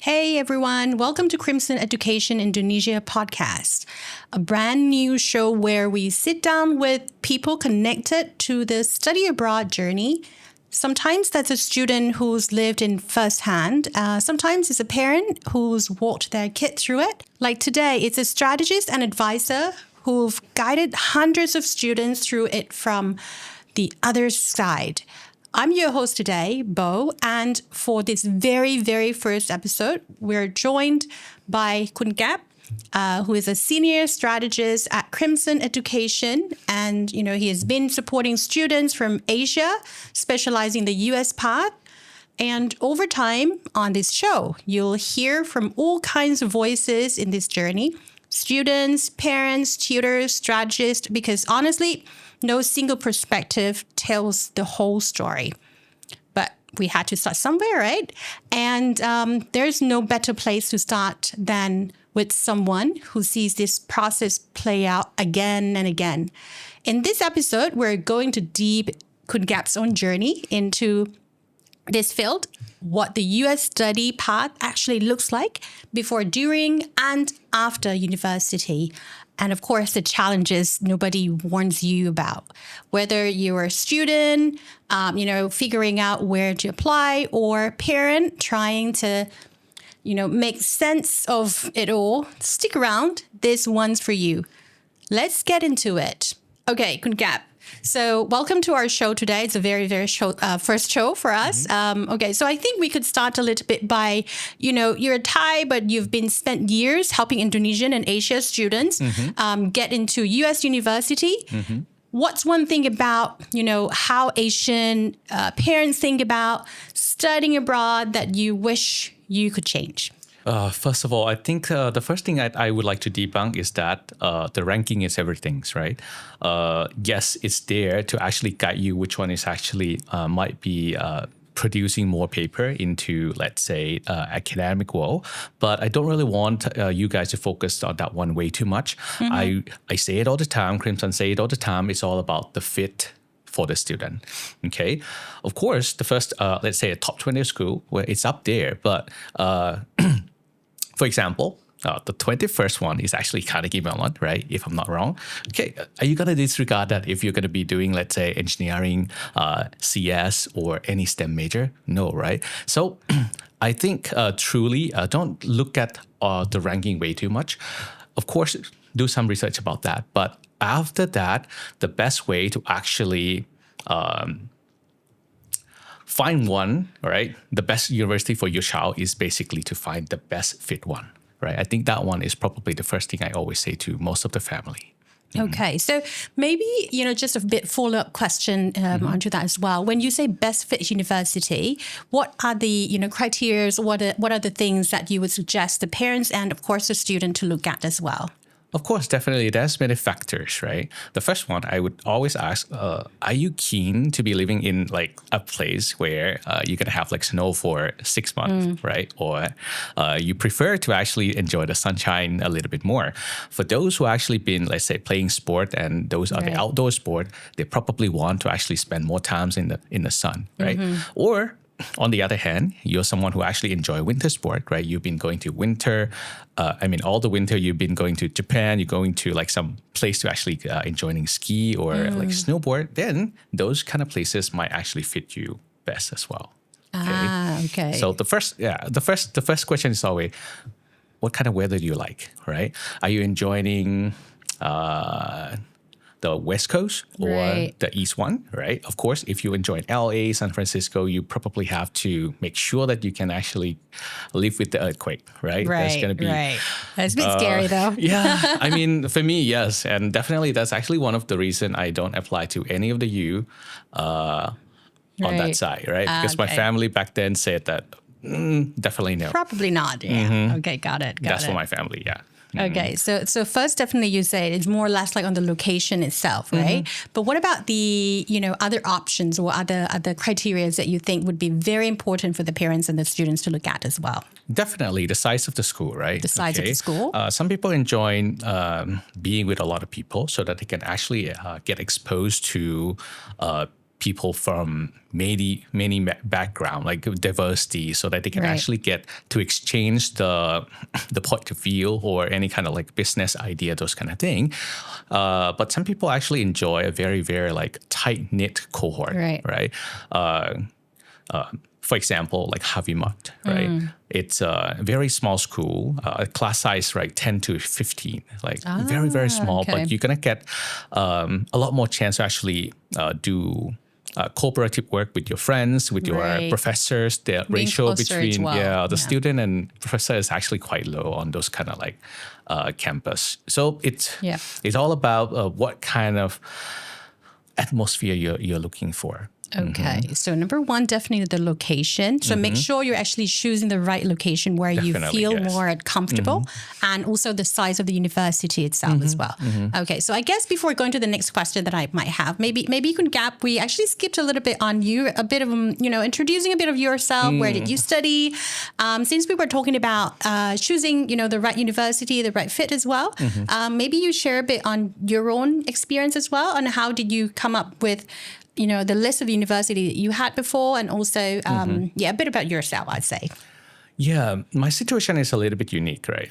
Hey everyone, welcome to Crimson Education Indonesia podcast, a brand new show where we sit down with people connected to the study abroad journey. Sometimes that's a student who's lived in firsthand. Sometimes it's a parent who's walked their kid through it. Like today, it's a strategist and advisor who've guided hundreds of students through it from the other side. I'm your host today, Bo, and for this very, very first episode, we're joined by Kun Gap, who is a senior strategist at Crimson Education, and he has been supporting students from Asia, specializing in the US path. And over time on this show, you'll hear from all kinds of voices in this journey: students, parents, tutors, strategists, because honestly, no single perspective tells the whole story. But we had to start somewhere, right? And there's no better place to start than with someone who sees this process play out again and again. In this episode, we're going to deep Kun Gap's own journey into this field, what the US study path actually looks like before, during, and after university. And of course, the challenges nobody warns you about. Whether you're a student, figuring out where to apply, or parent trying to, make sense of it all, stick around. This one's for you. Let's get into it. Okay, Kun Gap. So welcome to our show today. It's a very, very first show for us. Okay, so I think we could start a little bit by, you're a Thai, but you've been spent years helping Indonesian and Asia students get into U.S. university. What's one thing about, how Asian parents think about studying abroad that you wish you could change? First of all, I think the first thing I would like to debunk is that the ranking is everything, right? Yes, it's there to actually guide you which one is actually might be producing more paper into, let's say, academic world. But I don't really want you guys to focus on that one way too much. I say it all the time, Crimson say it all the time, it's all about the fit for the student, okay? Of course, the first, let's say a top 20 school, where it's up there, but for example, the 21st one is actually Carnegie Mellon, right? If I'm not wrong. Okay, are you going to disregard that if you're going to be doing, let's say, engineering, CS, or any STEM major? No, right? So I think truly don't look at the ranking way too much. Of course, do some research about that. But after that, the best way to actually find one, right? The best university for your child is basically to find the best fit one, right? I think that one is probably the first thing I always say to most of the family. Okay, so maybe, just a bit follow-up question onto that as well. When you say best fit university, what are the, criteria, what are the things that you would suggest the parents and, of course, the student to look at as well? Of course, definitely. There's many factors, right? The first one, I would always ask, are you keen to be living in like a place where you're going to have like snow for 6 months, right? Or you prefer to actually enjoy the sunshine a little bit more. For those who actually been, let's say, playing sport and those are the outdoor sport, they probably want to actually spend more times in the sun, right? Or on the other hand, you're someone who actually enjoy winter sport, right? You've been going to winter. All the winter you've been going to Japan, you're going to like some place to actually enjoying ski or like snowboard. Then those kind of places might actually fit you best as well. Okay. So the first question is always, what kind of weather do you like, right? Are you enjoying the West Coast or the East one, right? Of course, if you enjoy LA, San Francisco, you probably have to make sure that you can actually live with the earthquake, right? That's going to be... Right. That's a bit scary though. Yeah, for me, yes. And definitely that's actually one of the reasons I don't apply to any of the U on that side, right? Because my family back then said that, definitely no. Probably not, yeah. Okay, got it. That's for my family, yeah. Okay, so first, definitely you say it's more or less like on the location itself, right? But what about the other options or other criteria that you think would be very important for the parents and the students to look at as well? Definitely the size of the school, right? The size of the school. Some people enjoy being with a lot of people so that they can actually get exposed to people from many background, like diversity, so that they can actually get to exchange the point of view or any kind of like business idea, those kind of thing. But some people actually enjoy a very, very like tight knit cohort, right? For example, like Harvey Mudd, right? It's a very small school, class size, right, 10 to 15, like very, very small, but you're going to get a lot more chance to actually do cooperative work with your friends, with your professors. The ratio between the student and professor is actually quite low on those kind of like campus. So it's all about what kind of atmosphere you're looking for. Okay. So number one, definitely the location. So make sure you're actually choosing the right location where you feel more comfortable, and also the size of the university itself as well. Okay. So I guess before going to the next question that I might have, maybe you can gap. We actually skipped a little bit on you, a bit of introducing a bit of yourself. Where did you study? Since we were talking about choosing the right university, the right fit as well. Maybe you share a bit on your own experience as well, and how did you come up with the list of university that you had before, and also, a bit about yourself, I'd say. Yeah, my situation is a little bit unique, right?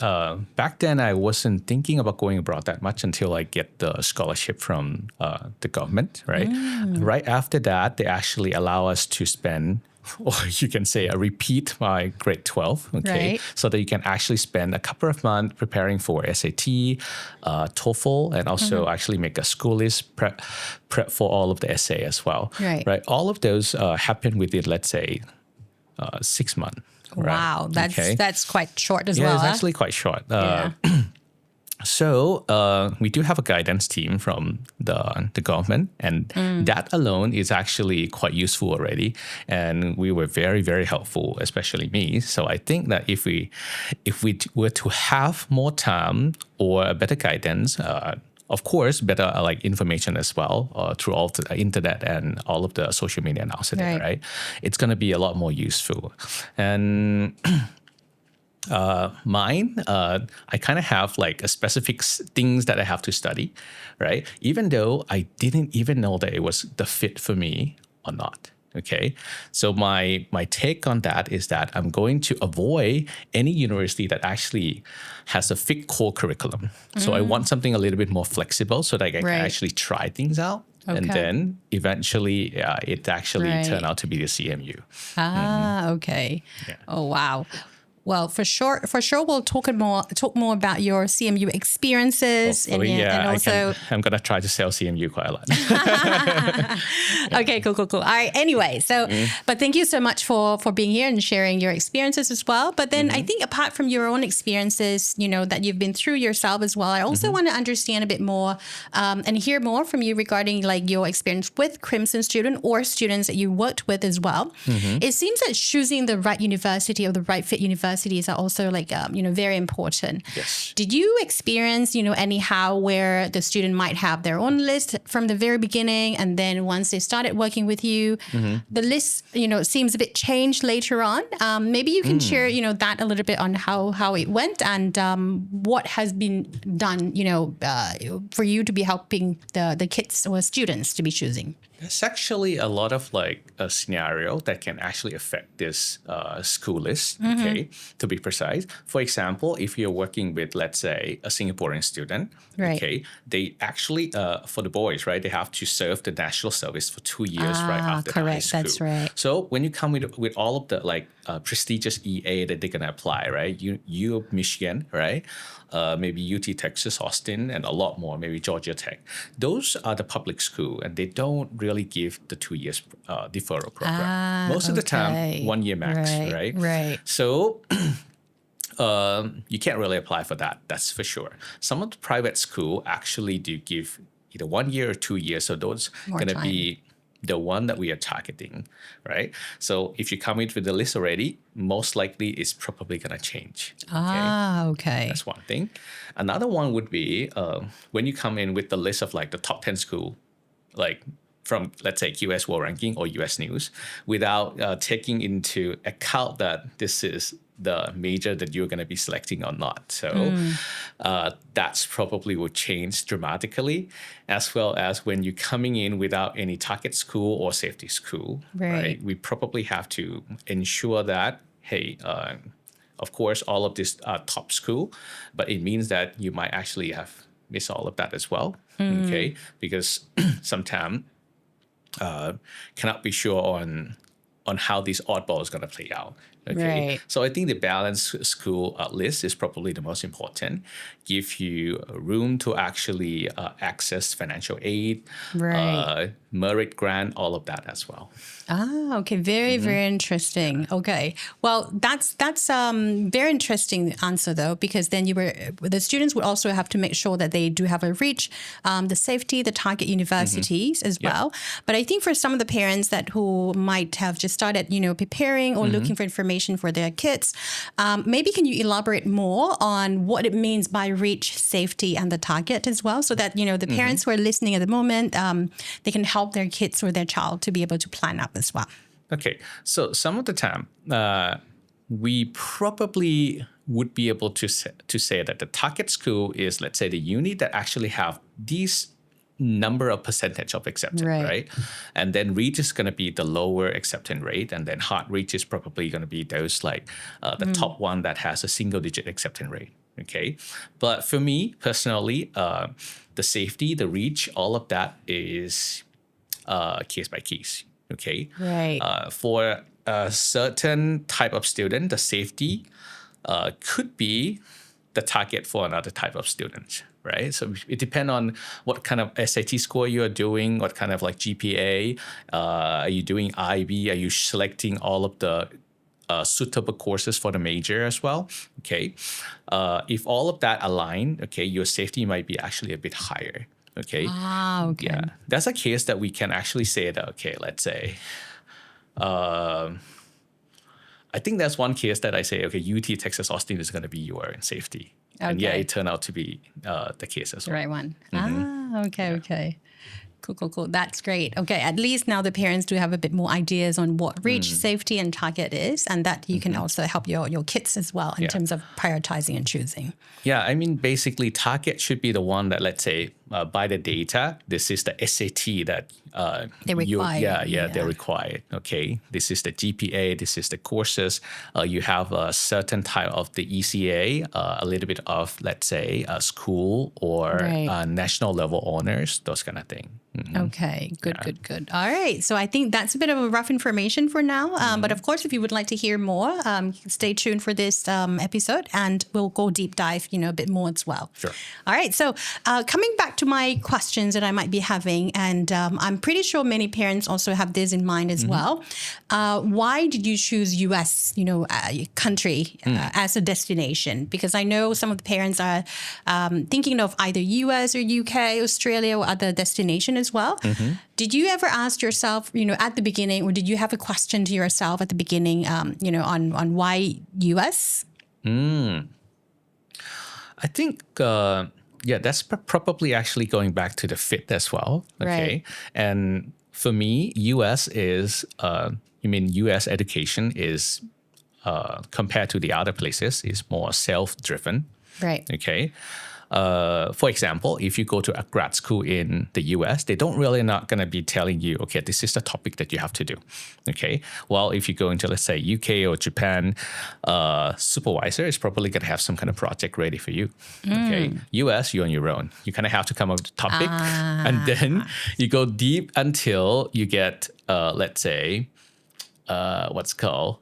Back then, I wasn't thinking about going abroad that much until I get the scholarship from the government, right? Right after that, they actually allow us to spend, or you can say repeat my grade 12, okay? So that you can actually spend a couple of months preparing for SAT, TOEFL, and also actually make a school list prep for all of the essay as well, right? All of those happen within, let's say, 6 months. Wow, that's quite short as well. Yeah, it's actually quite short. So we do have a guidance team from the government, and that alone is actually quite useful already. And we were very, very helpful, especially me. So I think that if we were to have more time or a better guidance, of course, better like information as well through all the internet and all of the social media now today, right? It's going to be a lot more useful. And mine, I kind of have like a specific things that I have to study, right? Even though I didn't even know that it was the fit for me or not. Okay, so my take on that is that I'm going to avoid any university that actually has a fixed core curriculum. So I want something a little bit more flexible so that I can actually try things out. And then eventually it actually turned out to be the CMU. Okay. Yeah. Oh, wow. Well, for sure, we'll talk more about your CMU experiences, and also I'm gonna try to sell CMU quite a lot. Okay, cool. All right. Anyway, so but thank you so much for being here and sharing your experiences as well. But then I think apart from your own experiences, that you've been through yourself as well, I also want to understand a bit more and hear more from you regarding like your experience with Crimson student or students that you worked with as well. It seems that choosing the right university or the right fit universities are also like, very important. Yes. Did you experience, anyhow where the student might have their own list from the very beginning, and then once they started working with you, the list, seems a bit changed later on? Maybe you can share, that a little bit on how it went, and what has been done, for you to be helping the kids or students to be choosing. There's actually a lot of like a scenario that can actually affect this school list, okay, to be precise. For example, if you're working with, let's say, a Singaporean student, okay, they actually, for the boys, right, they have to serve the national service for 2 years right after high school. That's right. So when you come with all of the like prestigious EA that they're going to apply, right, U of Michigan, right, maybe UT Texas, Austin, and a lot more, maybe Georgia Tech. Those are the public school, and they don't really give the 2 years deferral program. Most of the time, 1 year max, right? Right. So you can't really apply for that. That's for sure. Some of the private school actually do give either 1 year or 2 years. So those going to be the one that we are targeting, right? So if you come in with the list already, most likely it's probably going to change. Okay. That's one thing. Another one would be when you come in with the list of like the top 10 school, like from, let's say, QS World Ranking or US News, without taking into account that this is the major that you're going to be selecting or not. So that's probably will change dramatically, as well as when you're coming in without any target school or safety school, right? We probably have to ensure that, hey, of course, all of this are top school, but it means that you might actually have missed all of that as well, okay? Because sometimes cannot be sure on how this oddball is going to play out. Okay, Right. so I think the balanced school list is probably the most important. Give you room to actually access financial aid, Right. merit grant, all of that as well. Ah, okay. Very, very interesting. Okay. Well, that's very interesting answer though, because then the students would also have to make sure that they do have a reach, the safety, the target universities as well. But I think for some of the parents who might have just started, preparing or looking for information for their kids, maybe can you elaborate more on what it means by reach, safety, and the target as well, so that the parents who are listening at the moment, they can help their kids or their child to be able to plan out as well. Okay, so some of the time, we probably would be able to say that the target school is, let's say, the unit that actually have these number of percentage of acceptance, right? And then reach is going to be the lower acceptance rate, and then hard reach is probably going to be those like the top one that has a single digit acceptance rate. Okay, but for me personally, the safety, the reach, all of that is case by case. Okay, Right. For a certain type of student, the safety could be the target for another type of student, right? So it depends on what kind of SAT score you are doing, what kind of like GPA, are you doing IB, are you selecting all of the suitable courses for the major as well, okay? If all of that align, okay, your safety might be actually a bit higher, okay? Ah, okay. Yeah, that's a case that we can actually say that, okay, let's say, I think that's one case that I say, okay, UT Texas Austin is going to be your safety. And yeah, Okay. it turned out to be the case as The well. right one. Ah, okay, okay. Cool. That's great. Okay, at least now the parents do have a bit more ideas on what reach, safety, and target is, and that you can also help your kids as well in terms of prioritizing and choosing. Yeah, I mean, basically, target should be the one that, let's say, by the data, this is the SAT that They require. they're required. Okay, this is the GPA, this is the courses. You have a certain type of the ECA, a little bit of, let's say, a school or national level honors, those kind of thing. Okay, good. All right, so I think that's a bit of a rough information for now. But of course, if you would like to hear more, stay tuned for this episode, and we'll go deep dive, a bit more as well. Sure. All right, so coming back to my questions that I might be having, and I'm pretty sure many parents also have this in mind as well. Why did you choose U.S., country as a destination? Because I know some of the parents are thinking of either U.S. or U.K., Australia, or other destination as well. Did you ever ask yourself, at the beginning, or did you have a question to yourself at the beginning, on why U.S.? I think, that's probably actually going back to the fit as well. Okay. Right. And for me, US is, US education is, compared to the other places, is more self-driven. Right. Okay. For example, if you go to a grad school in the US, they don't really not going to be telling you, okay, this is the topic that you have to do. Okay. Well, if you go into, let's say, UK or Japan, supervisor is probably going to have some kind of project ready for you. Okay. US, you're on your own. You kind of have to come up with the topic, and then you go deep until you get, let's say, what's called,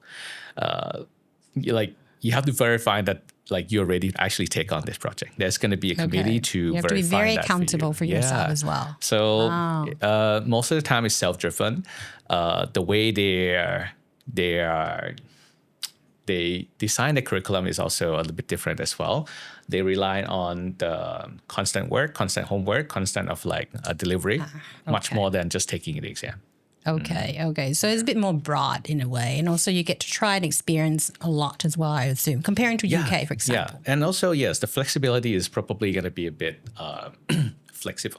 you have to verify that you're ready to actually take on this project. There's going to be a committee to verify that. You have to be very that accountable for yourself as well. So most of the time it's self-driven. The way they design the curriculum is also a little bit different as well. They rely on the constant work, constant homework, constant of delivery, much more than just taking the exam. Okay. So it's a bit more broad in a way. And also you get to try and experience a lot as well, I assume, comparing to UK, for example. Yeah. And also, yes, the flexibility is probably going to be a bit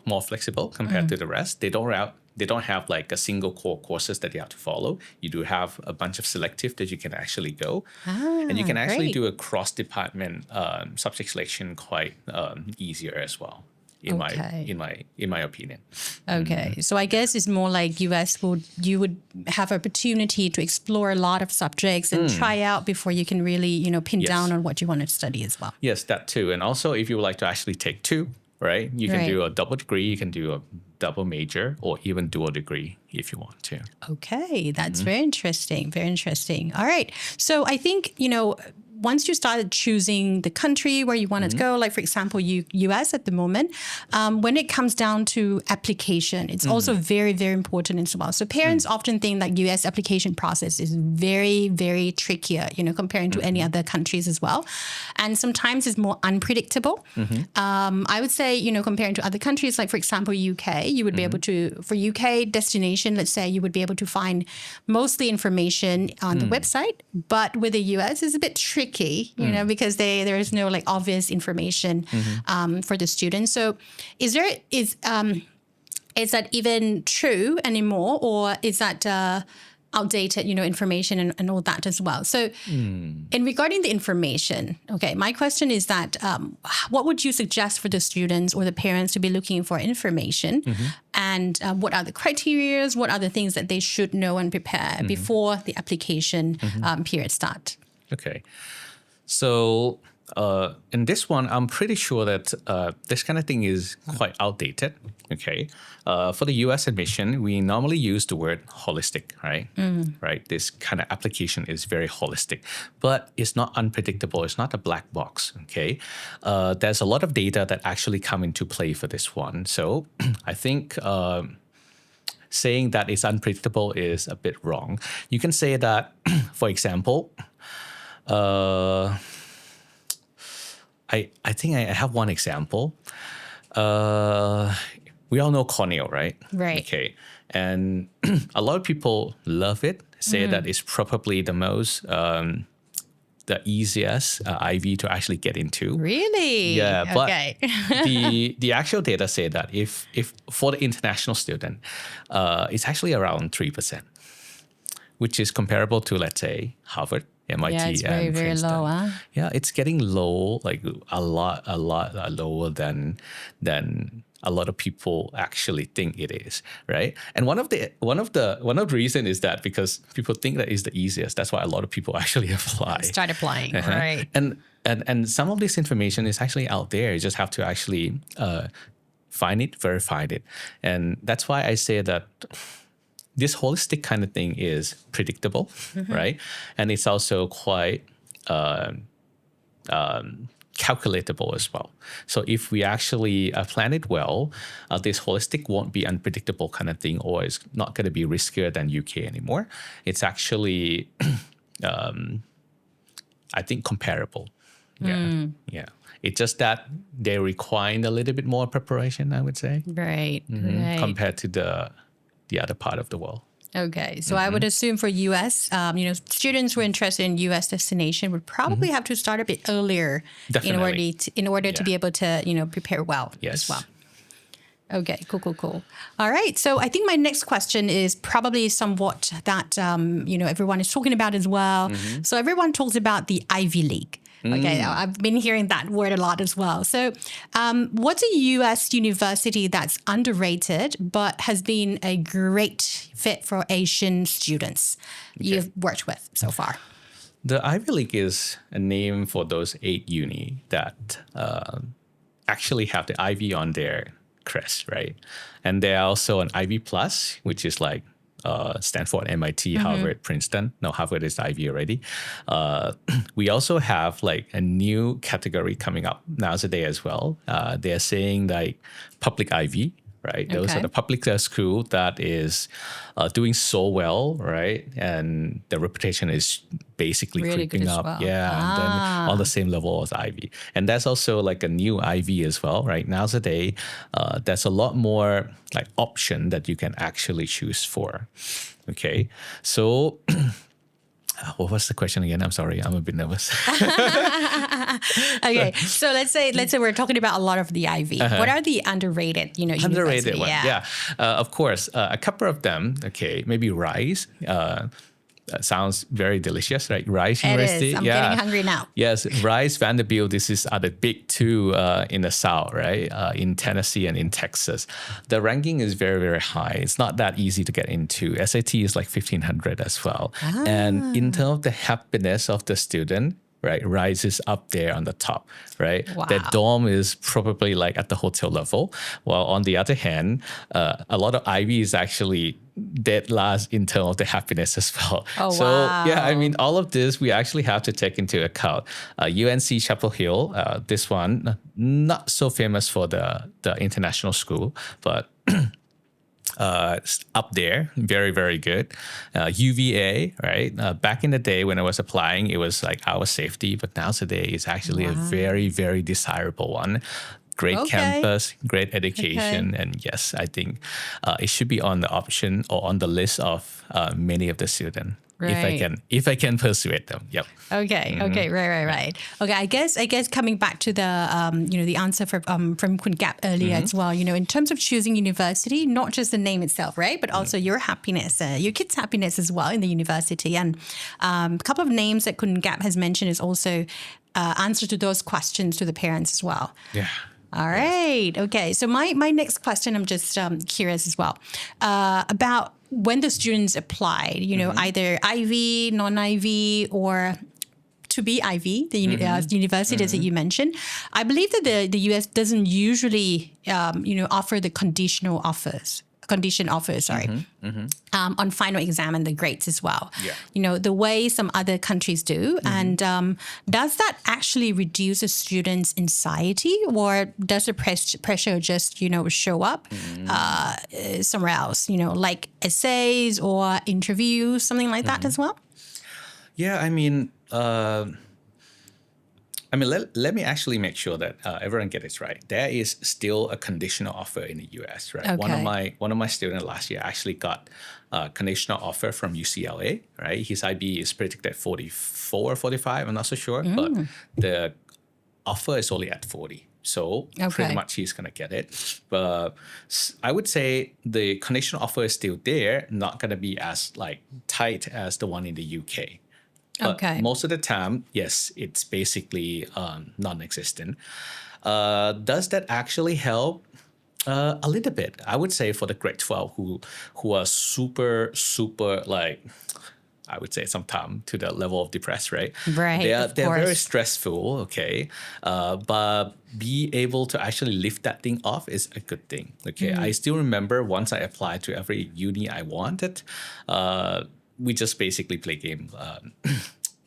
more flexible compared to the rest. They don't they don't have like a single core courses that you have to follow. You do have a bunch of selective that you can actually go, and you can actually great. do a cross department subject selection quite easier as well. In Okay. my opinion. Okay, so I guess it's more like you would have opportunity to explore a lot of subjects and try out before you can really pin Yes. down on what you want to study as well. Yes, that too. And also, if you would like to actually take two, right, you can Right. do a double degree, you can do a double major, or even dual degree if you want to. Okay, that's very interesting. Very interesting. All right. So I think, once you started choosing the country where you wanted to go, like for example, US at the moment, when it comes down to application, it's also very, very important as well. So parents often think that US application process is very, very trickier, comparing to any other countries as well. And sometimes it's more unpredictable. I would say, comparing to other countries, like for example, UK, you would be able to, for UK destination, let's say you would be able to find mostly information on the website, but with the US it's a bit tricky, because there is no like obvious information for the students. So is that even true anymore, or is that outdated, information and all that as well? So in regarding the information, okay, my question is that what would you suggest for the students or the parents to be looking for information? And what are the criteria? What are the things that they should know and prepare before the application period start? Okay. So in this one, I'm pretty sure that this kind of thing is quite outdated. Okay. For the US admission, we normally use the word holistic, right? Right. This kind of application is very holistic, but it's not unpredictable. It's not a black box. Okay. There's a lot of data that actually come into play for this one. So I think saying that it's unpredictable is a bit wrong. You can say that, for example, I think I have one example. We all know Cornell, right? Right. Okay. And a lot of people love it, say that it's probably the most, the easiest IV to actually get into. Really? Yeah, but Okay. the actual data say that if for the international student, it's actually around 3%, which is comparable to, let's say, Harvard, MIT, Yeah, it's very, and very Princeton. low, huh? Yeah, it's getting low, like a lot lower than a lot of people actually think it is, right? And one of the reason is that because people think that is the easiest. That's why a lot of people actually apply. Start applying, right? And some of this information is actually out there. You just have to actually find it, verify it, and that's why I say that this holistic kind of thing is predictable, right? And it's also quite calculatable as well. So if we actually plan it well, this holistic won't be unpredictable kind of thing, or it's not going to be riskier than UK anymore. It's actually, I think, comparable. Yeah, yeah. It's just that they require a little bit more preparation, I would say, Right, right. compared to the other part of the world. Okay, so I would assume for US, students who are interested in US destination would probably have to start a bit earlier Definitely. in order to Yeah. be able to prepare well Yes. as well. Okay, cool. All right, so I think my next question is probably somewhat that everyone is talking about as well. So everyone talks about the Ivy League. Okay, I've been hearing that word a lot as well. So what's a US university that's underrated but has been a great fit for Asian students you've worked with so far? The Ivy League is a name for those 8 uni that actually have the Ivy on their crest, right? And they're also an Ivy Plus, which is like Stanford, MIT, Harvard, Princeton. No, Harvard is Ivy already. We also have like a new category coming up nowadays as well. They're saying like public Ivy, right? Those Okay. are the public school that is doing so well, right? And the reputation is basically Really good creeping as up. well. Yeah, and then on the same level as Ivy. And that's also like a new Ivy as well, right? Nowadays, there's a lot more like option that you can actually choose for. Okay, so what was the question again? I'm sorry, I'm a bit nervous. Okay, so let's say we're talking about a lot of the IV. What are the underrated, Underrated university? one. Yeah. Of course, a couple of them. Okay, maybe Rice. That sounds very delicious, right? Rice It University. is. I'm getting hungry now. Yes, Rice, Vanderbilt. Are the big two in the South, right? In Tennessee and in Texas. The ranking is very, very high. It's not that easy to get into. SAT is like 1,500 as well. And in terms of the happiness of the student, right? Rice is up there on the top, right? Wow. That dorm is probably like at the hotel level. While on the other hand, a lot of Ivy is actually dead last in terms of the happiness as well. Oh, so wow. yeah, I mean, all of this we actually have to take into account. UNC Chapel Hill, this one not so famous for the international school, but up there, very, very good. UVA, right? Back in the day when I was applying, it was like our safety, but now today it's actually a very, very desirable one. Great Okay. campus, great education, and yes, I think it should be on the option or on the list of many of the students. Right. If I can persuade them. Yep. Okay. Okay. Right. Okay. I guess coming back to the the answer from Kun Gap earlier as well. In terms of choosing university, not just the name itself, right, but also your happiness, your kids' happiness as well in the university. And a couple of names that Kun Gap has mentioned is also answer to those questions to the parents as well. Yeah. All right. Okay. So my next question, I'm just curious as well about when the students applied, either IV, non-IV, or to be IV, the universities that you mentioned. I believe that the US doesn't usually, offer the condition offers, on final exam and the grades as well. Yeah. The way some other countries do. And does that actually reduce a student's anxiety, or does the pressure just, show up somewhere else, like essays or interviews, something like that as well? Yeah, let me actually make sure that everyone gets this right. There is still a conditional offer in the US, right? Okay. One of my students last year actually got a conditional offer from UCLA, right? His IB is predicted at 44 or 45, I'm not so sure, but the offer is only at 40. So pretty much he's going to get it. But I would say the conditional offer is still there, not going to be as like tight as the one in the UK. But most of the time, yes, it's basically non-existent. Does that actually help? A little bit. I would say for the grade 12 who are super, super like, I would say sometimes to the level of depressed, right? Right. They're very stressful, okay? But be able to actually lift that thing off is a good thing, okay? I still remember once I applied to every uni I wanted, we just basically play game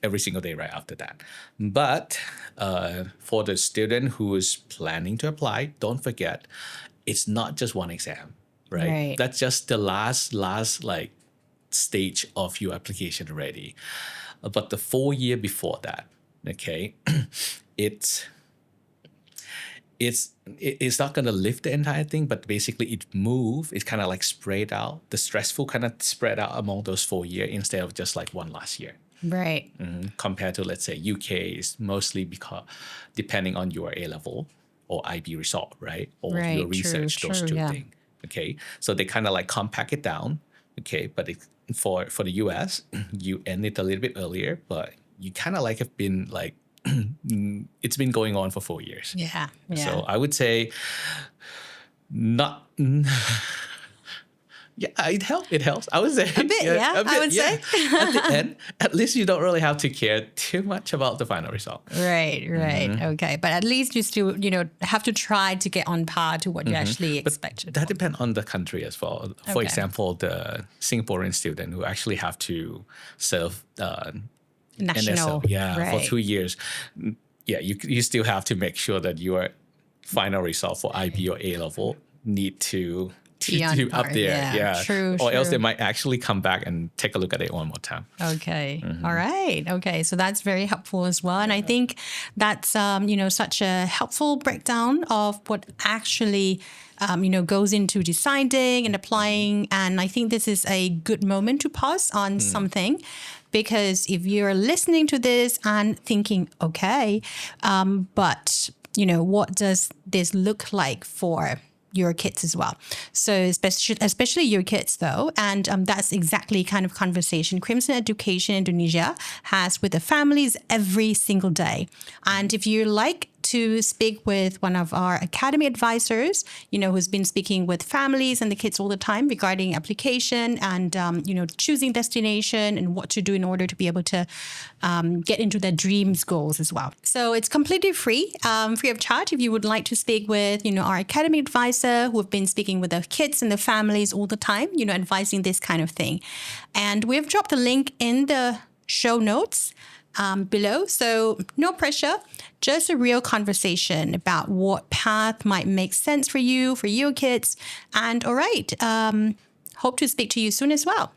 every single day right after that. But for the student who is planning to apply, don't forget, it's not just one exam, right? That's just the last like stage of your application already. But the 4 year before that, okay, it's not going to lift the entire thing, but basically it's kind of like spread out. The stressful kind of spread out among those 4 years instead of just like one last year. Right. Compared to, let's say, UK is mostly because depending on your A-level or IB result, right? Or your research, those two things. Okay. So they kind of like compact it down. Okay. But for the US, you end it a little bit earlier, but you kind of like have been like, it's been going on for 4 years. Yeah. So I would say not. Yeah, it helps. I would say a bit. I would say at the end, at least you don't really have to care too much about the final result. Right. Okay, but at least you still have to try to get on par to what you actually expected. That depends on the country as well. For example, the Singaporean student who actually have to serve national, NSL, for 2 years. Yeah, you still have to make sure that your final result for IB or A level need to up there. True. Or else they might actually come back and take a look at it one more time. Okay. All right. Okay. So that's very helpful as well. And I think that's, such a helpful breakdown of what actually, goes into deciding and applying. And I think this is a good moment to pause on something, because if you're listening to this and thinking, okay, but what does this look like for your kids as well? So especially your kids though, and that's exactly kind of conversation Crimson Education Indonesia has with the families every single day. And if you like to speak with one of our academy advisors, who's been speaking with families and the kids all the time regarding application and, choosing destination and what to do in order to be able to get into their dreams goals as well. So it's completely free of charge if you would like to speak with, our academy advisor who have been speaking with the kids and the families all the time, advising this kind of thing. And we've dropped the link in the show notes below. So no pressure, just a real conversation about what path might make sense for you, for your kids. And all right, hope to speak to you soon as well.